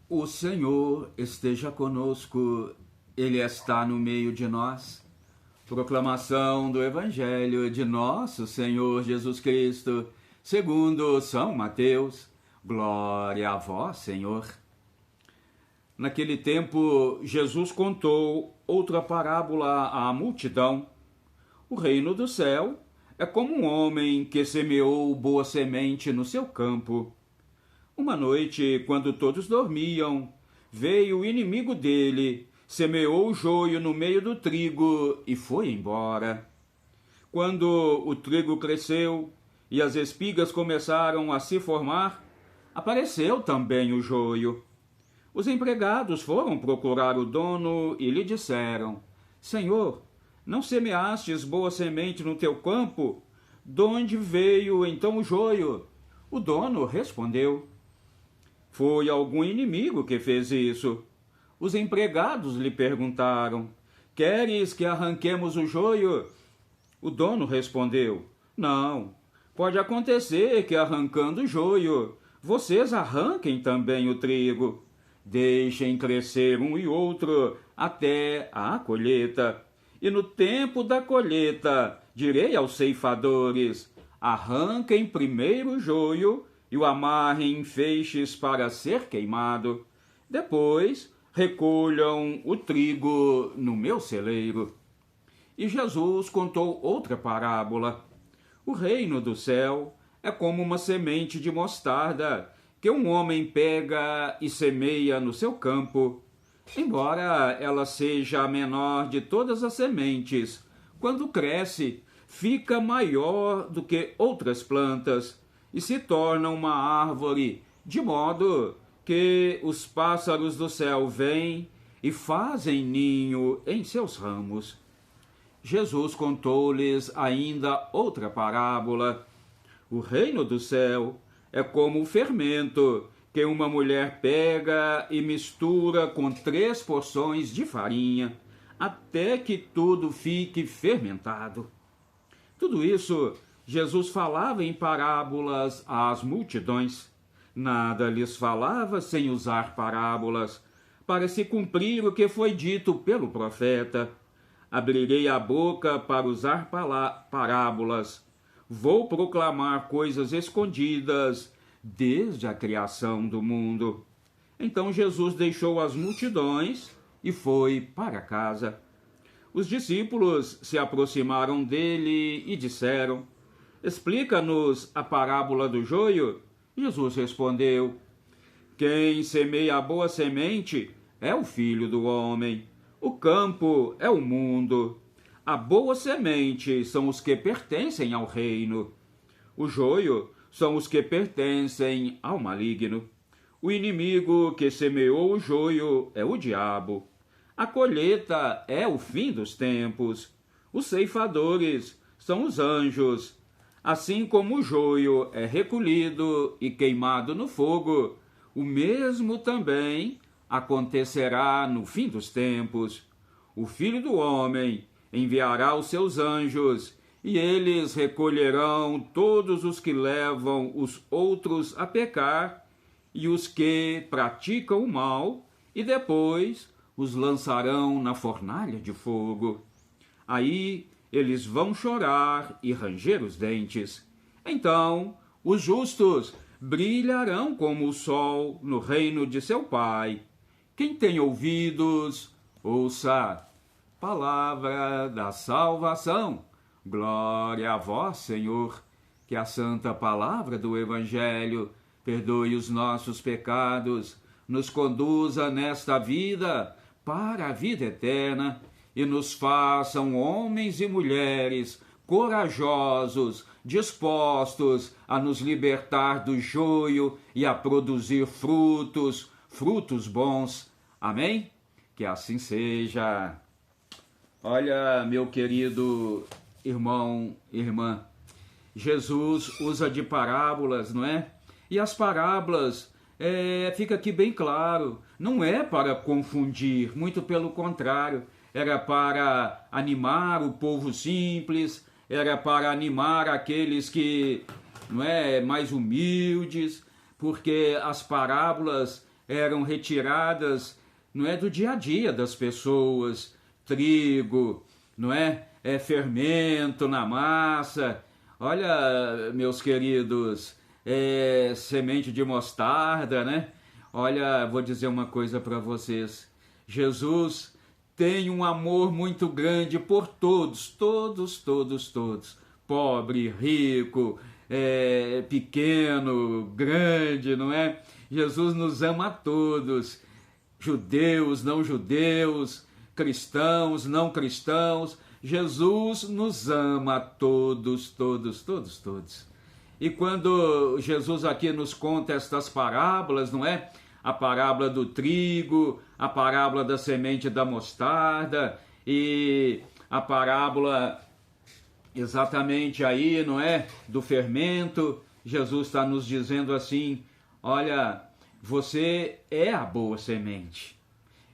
O Senhor esteja conosco, Ele está no meio de nós. Proclamação do Evangelho de nosso Senhor Jesus Cristo, segundo São Mateus. Glória a vós, Senhor. Naquele tempo, Jesus contou outra parábola à multidão. O reino do céu é como um homem que semeou boa semente no seu campo. Uma noite, quando todos dormiam, veio o inimigo dele, semeou o joio no meio do trigo e foi embora. Quando o trigo cresceu e as espigas começaram a se formar, apareceu também o joio. Os empregados foram procurar o dono e lhe disseram: Senhor, não semeastes boa semente no teu campo? De onde veio então o joio? O dono respondeu: Foi algum inimigo que fez isso. Os empregados lhe perguntaram: Queres que arranquemos o joio? O dono respondeu: Não. Pode acontecer que, arrancando o joio, vocês arranquem também o trigo. Deixem crescer um e outro até a colheita. E no tempo da colheita, direi aos ceifadores: arranquem primeiro o joio e o amarrem em feixes para ser queimado. Depois, recolham o trigo no meu celeiro. E Jesus contou outra parábola. O reino do céu é como uma semente de mostarda que um homem pega e semeia no seu campo. Embora ela seja a menor de todas as sementes, quando cresce, fica maior do que outras plantas e se torna uma árvore, de modo que os pássaros do céu vêm e fazem ninho em seus ramos. Jesus contou-lhes ainda outra parábola. O reino do céu é como o fermento que uma mulher pega e mistura com 3 porções de farinha, até que tudo fique fermentado. Tudo isso Jesus falava em parábolas às multidões. Nada lhes falava sem usar parábolas, para se cumprir o que foi dito pelo profeta: abrirei a boca para usar parábolas. Vou proclamar coisas escondidas desde a criação do mundo. Então Jesus deixou as multidões e foi para casa. Os discípulos se aproximaram dele e disseram: Explica-nos a parábola do joio. Jesus respondeu: Quem semeia a boa semente é o Filho do Homem. O campo é o mundo. A boa semente são os que pertencem ao reino. O joio são os que pertencem ao maligno. O inimigo que semeou o joio é o diabo. A colheita é o fim dos tempos. Os ceifadores são os anjos. Assim como o joio é recolhido e queimado no fogo, o mesmo também acontecerá no fim dos tempos. O Filho do Homem enviará os seus anjos, e eles recolherão todos os que levam os outros a pecar e os que praticam o mal, e depois os lançarão na fornalha de fogo. Aí eles vão chorar e ranger os dentes. Então os justos brilharão como o sol no reino de seu Pai. Quem tem ouvidos, ouça. Palavra da salvação. Glória a vós, Senhor. Que a santa palavra do Evangelho perdoe os nossos pecados, nos conduza nesta vida para a vida eterna e nos façam homens e mulheres corajosos, dispostos a nos libertar do joio e a produzir frutos bons. Amém? Que assim seja. Olha, meu querido irmão, irmã, Jesus usa de parábolas, não é? E as parábolas, fica aqui bem claro, não é para confundir, muito pelo contrário, era para animar o povo simples, era para animar aqueles que, não é, mais humildes, porque as parábolas eram retiradas, não é, do dia a dia das pessoas, trigo, não é, fermento na massa. Olha, meus queridos, semente de mostarda, né? Olha, vou dizer uma coisa para vocês. Jesus tem um amor muito grande por todos, todos, todos, todos. Pobre, rico, pequeno, grande, não é? Jesus nos ama a todos. Judeus, não judeus, cristãos, não cristãos. Jesus nos ama a todos, todos, todos, todos. E quando Jesus aqui nos conta estas parábolas, não é? A parábola do trigo, a parábola da semente da mostarda e a parábola exatamente aí, não é? Do fermento. Jesus está nos dizendo assim, olha, você é a boa semente.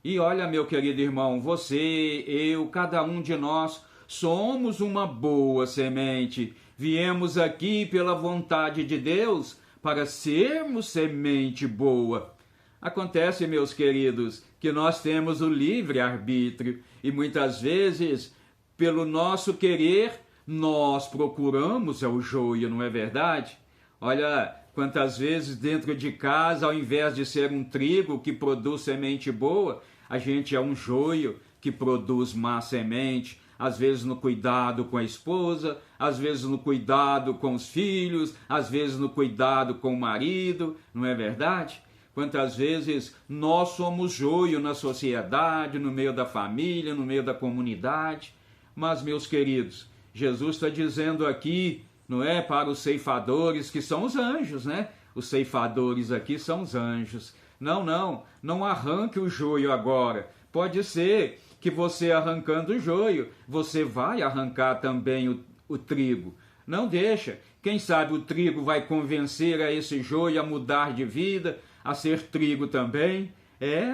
E olha, meu querido irmão, você, eu, cada um de nós somos uma boa semente. Viemos aqui pela vontade de Deus para sermos semente boa. Acontece, meus queridos, que nós temos o livre-arbítrio e muitas vezes, pelo nosso querer, nós procuramos o joio, não é verdade? Olha, quantas vezes dentro de casa, ao invés de ser um trigo que produz semente boa, a gente é um joio que produz má semente, às vezes no cuidado com a esposa, às vezes no cuidado com os filhos, às vezes no cuidado com o marido, não é verdade? Quantas vezes nós somos joio na sociedade, no meio da família, no meio da comunidade. Mas, meus queridos, Jesus está dizendo aqui, não é, para os ceifadores, que são os anjos, né? Os ceifadores aqui são os anjos. Não arranque o joio agora. Pode ser que você arrancando o joio, você vai arrancar também o trigo. Não deixa. Quem sabe o trigo vai convencer a esse joio a mudar de vida, a ser trigo também.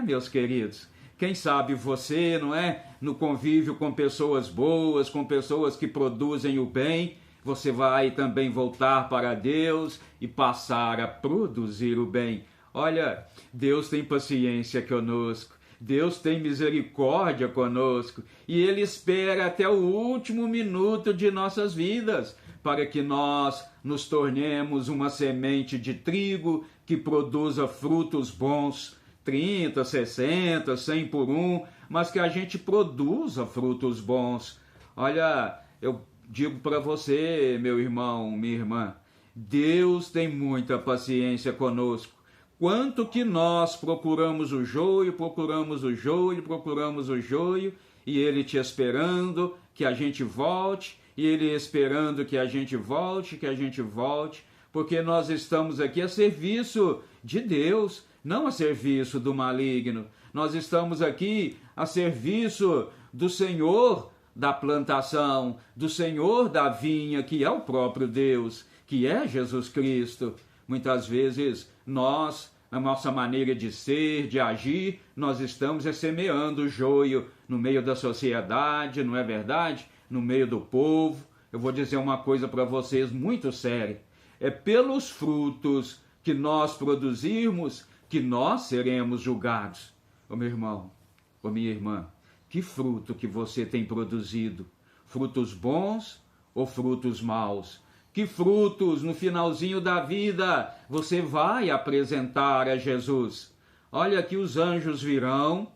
Meus queridos, quem sabe você, não é, no convívio com pessoas boas, com pessoas que produzem o bem, você vai também voltar para Deus e passar a produzir o bem. Olha, Deus tem paciência conosco, Deus tem misericórdia conosco e Ele espera até o último minuto de nossas vidas para que nós nos tornemos uma semente de trigo que produza frutos bons, 30, 60, 100 por um, mas que a gente produza frutos bons. Olha, eu digo para você, meu irmão, minha irmã, Deus tem muita paciência conosco. Quanto que nós procuramos o joio, e Ele te esperando que a gente volte, e Ele esperando que a gente volte, porque nós estamos aqui a serviço de Deus, não a serviço do maligno. Nós estamos aqui a serviço do Senhor da plantação, do Senhor da vinha, que é o próprio Deus, que é Jesus Cristo. Muitas vezes nós, a nossa maneira de ser, de agir, nós estamos semeando o joio no meio da sociedade, não é verdade? No meio do povo. Eu vou dizer uma coisa para vocês muito séria. É pelos frutos que nós produzirmos que nós seremos julgados. Ô meu irmão, ô minha irmã, que fruto que você tem produzido? Frutos bons ou frutos maus? Que frutos no finalzinho da vida você vai apresentar a Jesus? Olha que os anjos virão,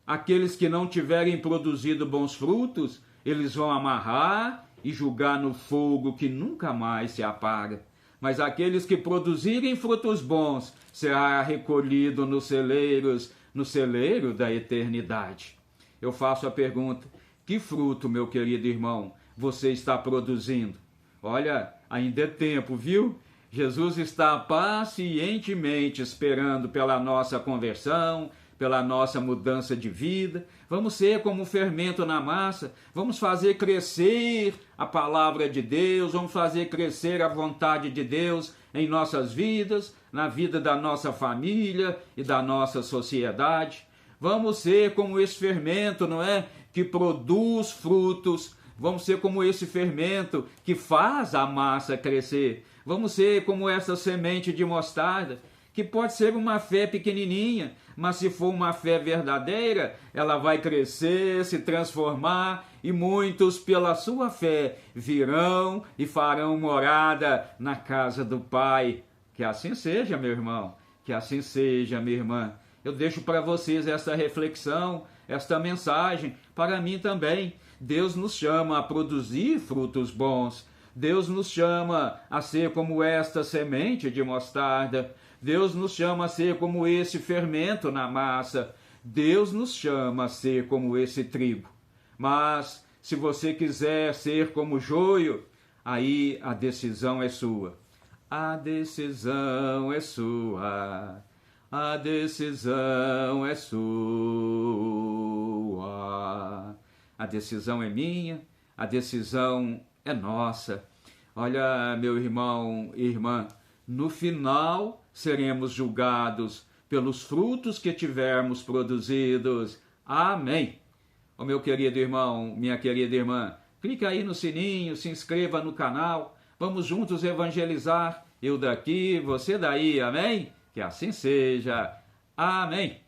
aqueles que não tiverem produzido bons frutos, eles vão amarrar e julgar no fogo que nunca mais se apaga. Mas aqueles que produzirem frutos bons será recolhido nos celeiros, no celeiro da eternidade. Eu faço a pergunta, que fruto, meu querido irmão, você está produzindo? Olha, ainda é tempo, viu? Jesus está pacientemente esperando pela nossa conversão, pela nossa mudança de vida. Vamos ser como um fermento na massa, vamos fazer crescer a palavra de Deus, vamos fazer crescer a vontade de Deus em nossas vidas, na vida da nossa família e da nossa sociedade. Vamos ser como esse fermento, não é? Que produz frutos. Vamos ser como esse fermento que faz a massa crescer. Vamos ser como essa semente de mostarda que pode ser uma fé pequenininha, mas se for uma fé verdadeira, ela vai crescer, se transformar, e muitos pela sua fé virão e farão morada na casa do Pai. Que assim seja, meu irmão, que assim seja, minha irmã. Eu deixo para vocês esta reflexão, esta mensagem, para mim também. Deus nos chama a produzir frutos bons. Deus nos chama a ser como esta semente de mostarda. Deus nos chama a ser como esse fermento na massa. Deus nos chama a ser como esse trigo. Mas, se você quiser ser como joio, aí a decisão é sua. A decisão é sua. A decisão é sua. A decisão é minha, a decisão é nossa. Olha, meu irmão e irmã, no final seremos julgados pelos frutos que tivermos produzidos. Amém. Ô meu querido irmão, minha querida irmã, clica aí no sininho, se inscreva no canal. Vamos juntos evangelizar. Eu daqui, você daí. Amém? Que assim seja. Amém.